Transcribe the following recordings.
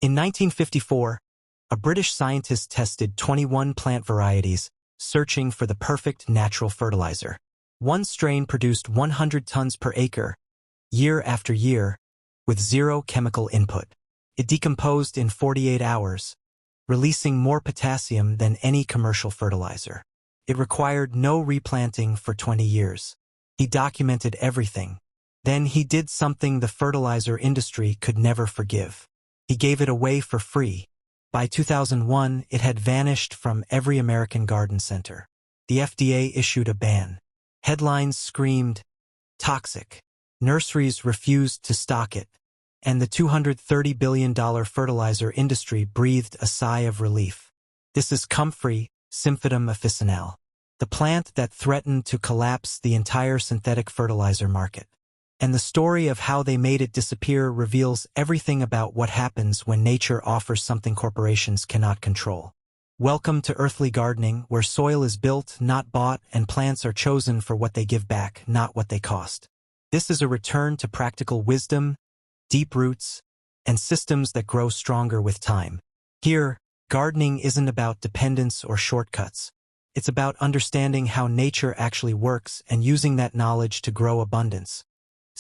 In 1954, a British scientist tested 21 plant varieties, searching for the perfect natural fertilizer. One strain produced 100 tons per acre, year after year, with zero chemical input. It decomposed in 48 hours, releasing more potassium than any commercial fertilizer. It required no replanting for 20 years. He documented everything. Then he did something the fertilizer industry could never forgive. He gave it away for free. By 2001, it had vanished from every American garden center. The FDA issued a ban. Headlines screamed, "Toxic." Nurseries refused to stock it, and the $230 billion fertilizer industry breathed a sigh of relief. This is Comfrey, Symphytum officinale, the plant that threatened to collapse the entire synthetic fertilizer market. And the story of how they made it disappear reveals everything about what happens when nature offers something corporations cannot control. Welcome to Earthly Gardening, where soil is built, not bought, and plants are chosen for what they give back, not what they cost. This is a return to practical wisdom, deep roots, and systems that grow stronger with time. Here, gardening isn't about dependence or shortcuts. It's about understanding how nature actually works and using that knowledge to grow abundance.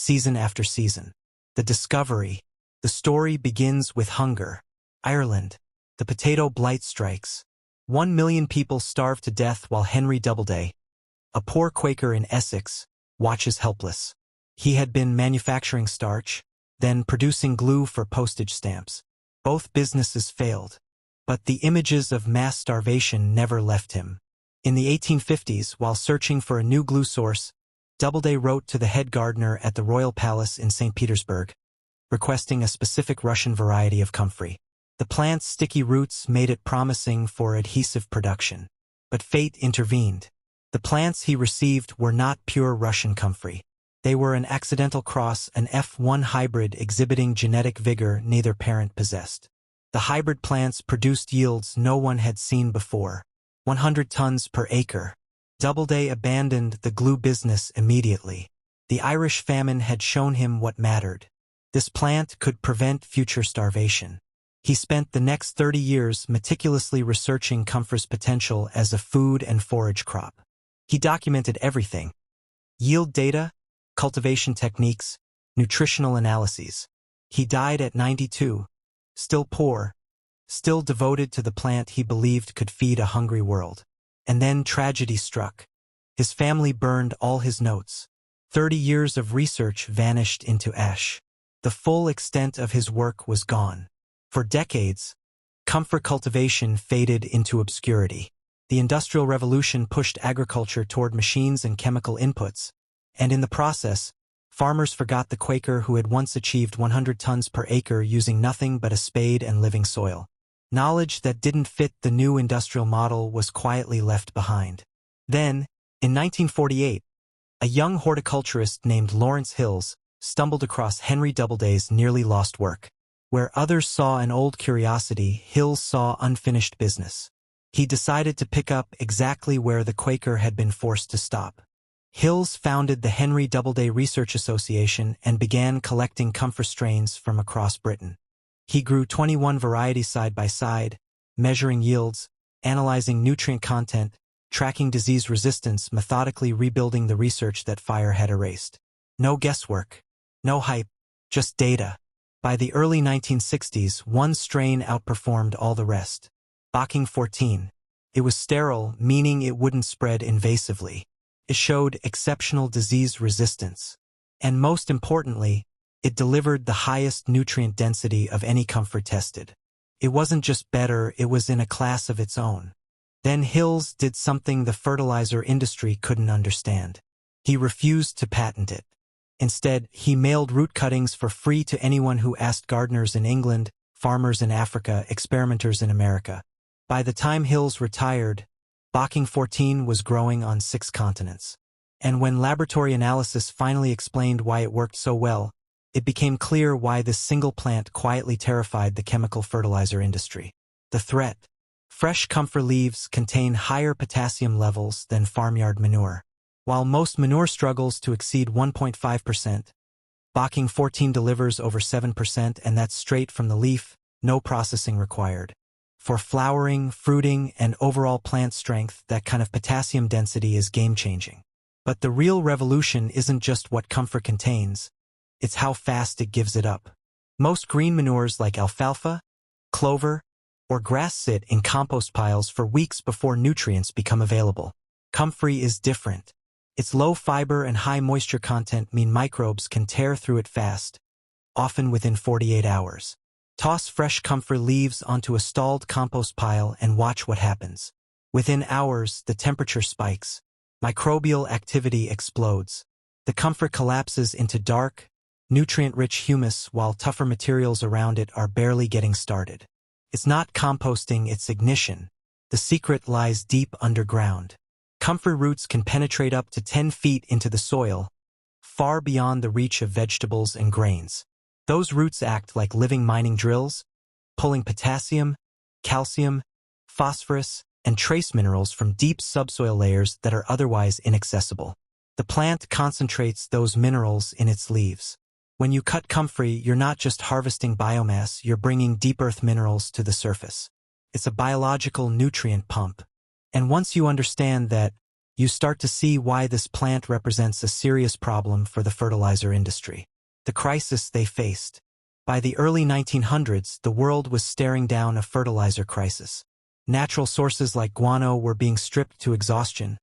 Season after season. The discovery. The story begins with hunger. Ireland. The potato blight strikes. 1 million people starve to death while Henry Doubleday, a poor Quaker in Essex, watches helpless. He had been manufacturing starch, then producing glue for postage stamps. Both businesses failed, but the images of mass starvation never left him. In the 1850s, while searching for a new glue source, Doubleday wrote to the head gardener at the Royal Palace in St. Petersburg, requesting a specific Russian variety of comfrey. The plant's sticky roots made it promising for adhesive production. But fate intervened. The plants he received were not pure Russian comfrey. They were an accidental cross, an F1 hybrid exhibiting genetic vigor neither parent possessed. The hybrid plants produced yields no one had seen before, 100 tons per acre. Doubleday abandoned the glue business immediately. The Irish famine had shown him what mattered. This plant could prevent future starvation. He spent the next 30 years meticulously researching comfrey's potential as a food and forage crop. He documented everything: yield data, cultivation techniques, nutritional analyses. He died at 92, still poor, still devoted to the plant he believed could feed a hungry world. And then tragedy struck. His family burned all his notes. 30 years of research vanished into ash. The full extent of his work was gone. For decades, comfrey cultivation faded into obscurity. The Industrial Revolution pushed agriculture toward machines and chemical inputs, and in the process, farmers forgot the Quaker who had once achieved 100 tons per acre using nothing but a spade and living soil. Knowledge that didn't fit the new industrial model was quietly left behind. Then, in 1948, a young horticulturist named Lawrence Hills stumbled across Henry Doubleday's nearly lost work. Where others saw an old curiosity, Hills saw unfinished business. He decided to pick up exactly where the Quaker had been forced to stop. Hills founded the Henry Doubleday Research Association and began collecting comfrey strains from across Britain. He grew 21 varieties side by side, measuring yields, analyzing nutrient content, tracking disease resistance, methodically rebuilding the research that fire had erased. No guesswork, no hype, just data. By the early 1960s, one strain outperformed all the rest. Bocking 14. It was sterile, meaning it wouldn't spread invasively. It showed exceptional disease resistance. And most importantly, it delivered the highest nutrient density of any comfrey tested. It wasn't just better, it was in a class of its own. Then Hills did something the fertilizer industry couldn't understand. He refused to patent it. Instead, he mailed root cuttings for free to anyone who asked: gardeners in England, farmers in Africa, experimenters in America. By the time Hills retired, Bocking 14 was growing on 6 continents. And when laboratory analysis finally explained why it worked so well, it became clear why this single plant quietly terrified the chemical fertilizer industry. The threat: fresh comfrey leaves contain higher potassium levels than farmyard manure. While most manure struggles to exceed 1.5%, Bocking 14 delivers over 7%, and that's straight from the leaf, no processing required. For flowering, fruiting, and overall plant strength, that kind of potassium density is game-changing. But the real revolution isn't just what Comfrey contains, it's how fast it gives it up. Most green manures like alfalfa, clover, or grass sit in compost piles for weeks before nutrients become available. Comfrey is different. Its low fiber and high moisture content mean microbes can tear through it fast, often within 48 hours. Toss fresh Comfrey leaves onto a stalled compost pile and watch what happens. Within hours, the temperature spikes. Microbial activity explodes. The Comfrey collapses into dark, nutrient-rich humus while tougher materials around it are barely getting started. It's not composting, it's ignition. The secret lies deep underground. Comfrey roots can penetrate up to 10 feet into the soil, far beyond the reach of vegetables and grains. Those roots act like living mining drills, pulling potassium, calcium, phosphorus, and trace minerals from deep subsoil layers that are otherwise inaccessible. The plant concentrates those minerals in its leaves. When you cut Comfrey, you're not just harvesting biomass, you're bringing deep earth minerals to the surface. It's a biological nutrient pump. And once you understand that, you start to see why this plant represents a serious problem for the fertilizer industry. The crisis they faced. By the early 1900s, the world was staring down a fertilizer crisis. Natural sources like guano were being stripped to exhaustion,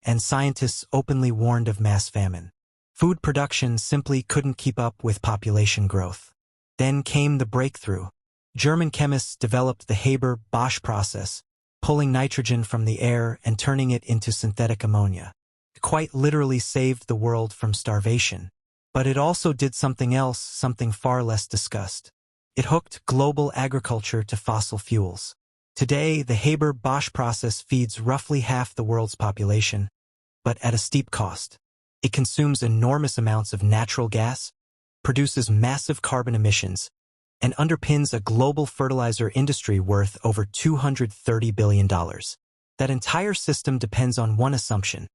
and scientists openly warned of mass famine. Food production simply couldn't keep up with population growth. Then came the breakthrough. German chemists developed the Haber-Bosch process, pulling nitrogen from the air and turning it into synthetic ammonia. It quite literally saved the world from starvation. But it also did something else, something far less discussed. It hooked global agriculture to fossil fuels. Today, the Haber-Bosch process feeds roughly half the world's population, but at a steep cost. It consumes enormous amounts of natural gas, produces massive carbon emissions, and underpins a global fertilizer industry worth over $230 billion. That entire system depends on one assumption.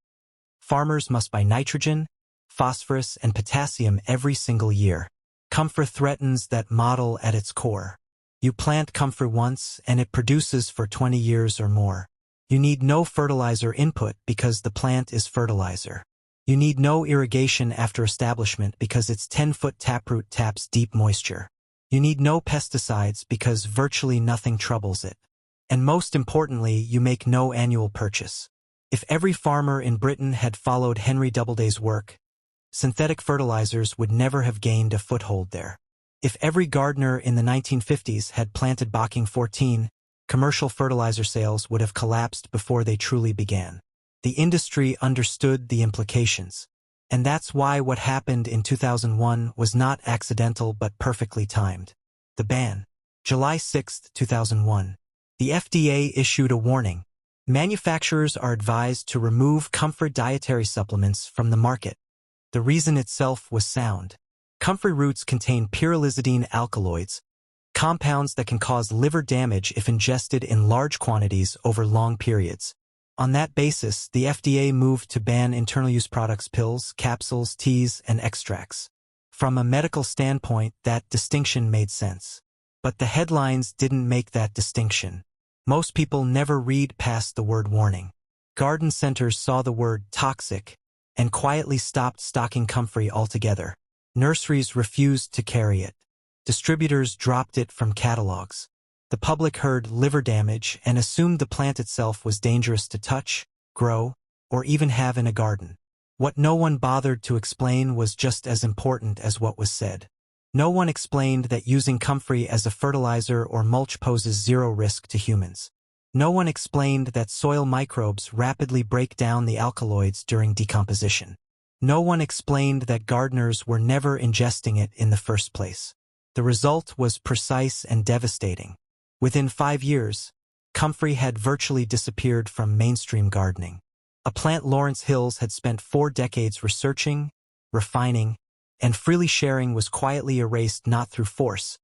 Farmers must buy nitrogen, phosphorus, and potassium every single year. Comfrey threatens that model at its core. You plant Comfrey once, and it produces for 20 years or more. You need no fertilizer input because the plant is fertilizer. You need no irrigation after establishment because its 10-foot taproot taps deep moisture. You need no pesticides because virtually nothing troubles it. And most importantly, you make no annual purchase. If every farmer in Britain had followed Henry Doubleday's work, synthetic fertilizers would never have gained a foothold there. If every gardener in the 1950s had planted Bocking 14, commercial fertilizer sales would have collapsed before they truly began. The industry understood the implications. And that's why what happened in 2001 was not accidental but perfectly timed. The ban. July 6, 2001. The FDA issued a warning. Manufacturers are advised to remove Comfrey dietary supplements from the market. The reason itself was sound. Comfrey roots contain pyrrolizidine alkaloids, compounds that can cause liver damage if ingested in large quantities over long periods. On that basis, the FDA moved to ban internal-use products, pills, capsules, teas, and extracts. From a medical standpoint, that distinction made sense. But the headlines didn't make that distinction. Most people never read past the word warning. Garden centers saw the word toxic and quietly stopped stocking Comfrey altogether. Nurseries refused to carry it. Distributors dropped it from catalogs. The public heard liver damage and assumed the plant itself was dangerous to touch, grow, or even have in a garden. What no one bothered to explain was just as important as what was said. No one explained that using Comfrey as a fertilizer or mulch poses zero risk to humans. No one explained that soil microbes rapidly break down the alkaloids during decomposition. No one explained that gardeners were never ingesting it in the first place. The result was precise and devastating. Within 5 years, Comfrey had virtually disappeared from mainstream gardening. A plant Lawrence Hills had spent 4 decades researching, refining, and freely sharing was quietly erased not through force,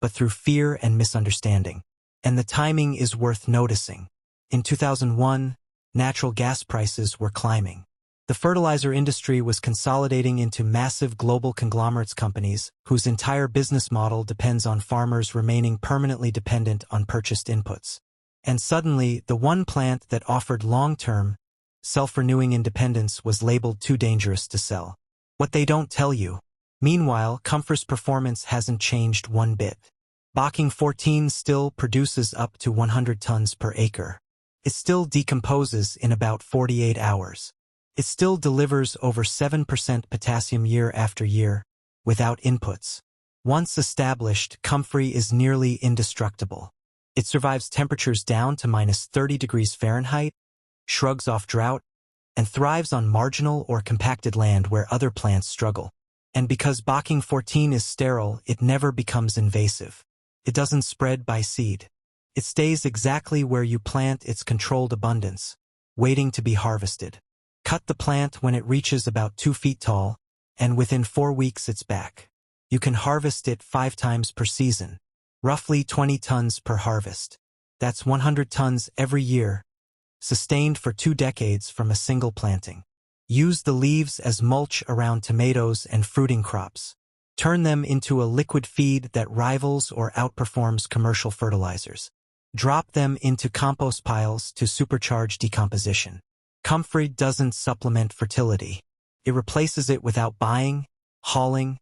but through fear and misunderstanding. And the timing is worth noticing. In 2001, natural gas prices were climbing. The fertilizer industry was consolidating into massive global conglomerates companies whose entire business model depends on farmers remaining permanently dependent on purchased inputs. And suddenly, the one plant that offered long-term, self-renewing independence was labeled too dangerous to sell. What they don't tell you. Meanwhile, Comfrey's performance hasn't changed one bit. Bocking 14 still produces up to 100 tons per acre. It still decomposes in about 48 hours. It still delivers over 7% potassium year after year, without inputs. Once established, Comfrey is nearly indestructible. It survives temperatures down to -30 degrees Fahrenheit, shrugs off drought, and thrives on marginal or compacted land where other plants struggle. And because Bocking 14 is sterile, it never becomes invasive. It doesn't spread by seed. It stays exactly where you plant its controlled abundance, waiting to be harvested. Cut the plant when it reaches about 2 feet tall, and within 4 weeks it's back. You can harvest it 5 times per season, roughly 20 tons per harvest. That's 100 tons every year, sustained for 2 decades from a single planting. Use the leaves as mulch around tomatoes and fruiting crops. Turn them into a liquid feed that rivals or outperforms commercial fertilizers. Drop them into compost piles to supercharge decomposition. Comfrey doesn't supplement fertility. It replaces it without buying, hauling,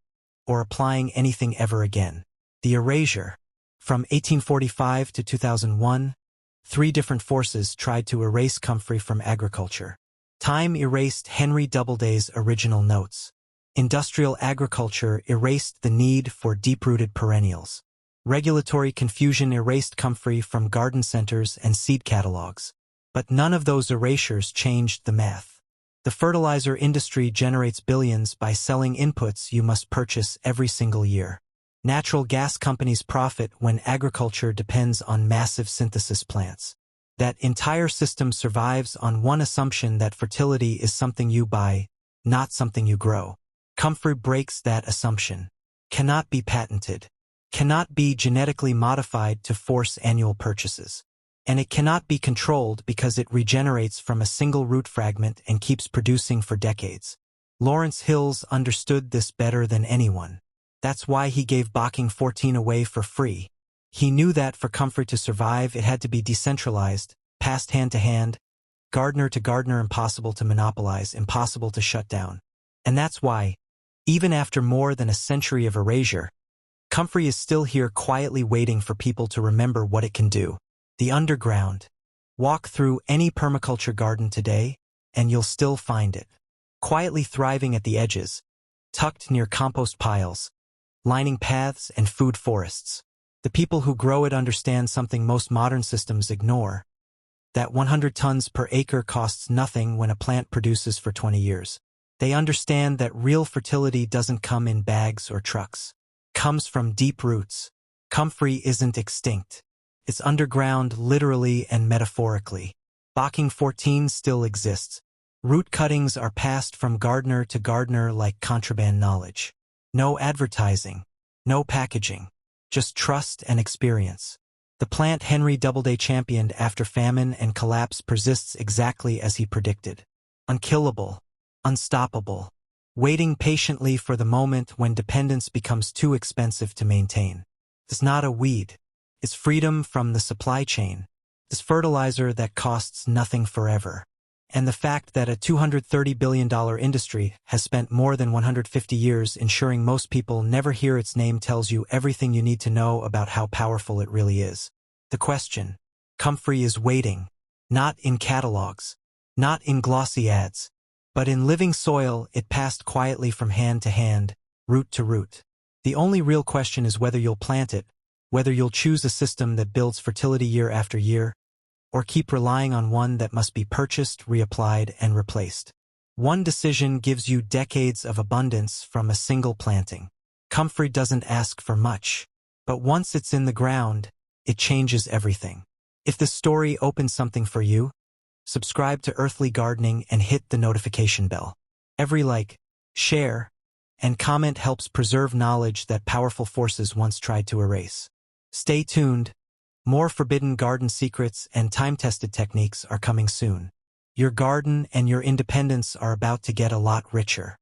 or applying anything ever again. The erasure. From 1845 to 2001, 3 different forces tried to erase Comfrey from agriculture. Time erased Henry Doubleday's original notes. Industrial agriculture erased the need for deep-rooted perennials. Regulatory confusion erased Comfrey from garden centers and seed catalogs. But none of those erasures changed the math. The fertilizer industry generates billions by selling inputs you must purchase every single year. Natural gas companies profit when agriculture depends on massive synthesis plants. That entire system survives on one assumption that fertility is something you buy, not something you grow. Comfrey breaks that assumption. Cannot be patented. Cannot be genetically modified to force annual purchases. And it cannot be controlled because it regenerates from a single root fragment and keeps producing for decades. Lawrence Hills understood this better than anyone. That's why he gave Bocking 14 away for free. He knew that for Comfrey to survive, it had to be decentralized, passed hand to hand, gardener to gardener, impossible to monopolize, impossible to shut down. And that's why, even after more than a century of erasure, Comfrey is still here quietly waiting for people to remember what it can do. The underground. Walk through any permaculture garden today, and you'll still find it. Quietly thriving at the edges, tucked near compost piles, lining paths and food forests. The people who grow it understand something most modern systems ignore. That 100 tons per acre costs nothing when a plant produces for 20 years. They understand that real fertility doesn't come in bags or trucks. Comes from deep roots. Comfrey isn't extinct. It's underground literally and metaphorically. Bocking 14 still exists. Root cuttings are passed from gardener to gardener like contraband knowledge. No advertising. No packaging. Just trust and experience. The plant Henry Doubleday championed after famine and collapse persists exactly as he predicted. Unkillable. Unstoppable. Waiting patiently for the moment when dependence becomes too expensive to maintain. It's not a weed. It's freedom from the supply chain. It's fertilizer that costs nothing forever. And the fact that a $230 billion industry has spent more than 150 years ensuring most people never hear its name tells you everything you need to know about how powerful it really is. The question. Comfrey is waiting. Not in catalogs. Not in glossy ads. But in living soil it passed quietly from hand to hand, root to root. The only real question is whether you'll plant it, whether you'll choose a system that builds fertility year after year, or keep relying on one that must be purchased, reapplied, and replaced. One decision gives you decades of abundance from a single planting. Comfrey doesn't ask for much, but once it's in the ground, it changes everything. If this story opens something for you, subscribe to Earthly Gardening and hit the notification bell. Every like, share, and comment helps preserve knowledge that powerful forces once tried to erase. Stay tuned. More forbidden garden secrets and time-tested techniques are coming soon. Your garden and your independence are about to get a lot richer.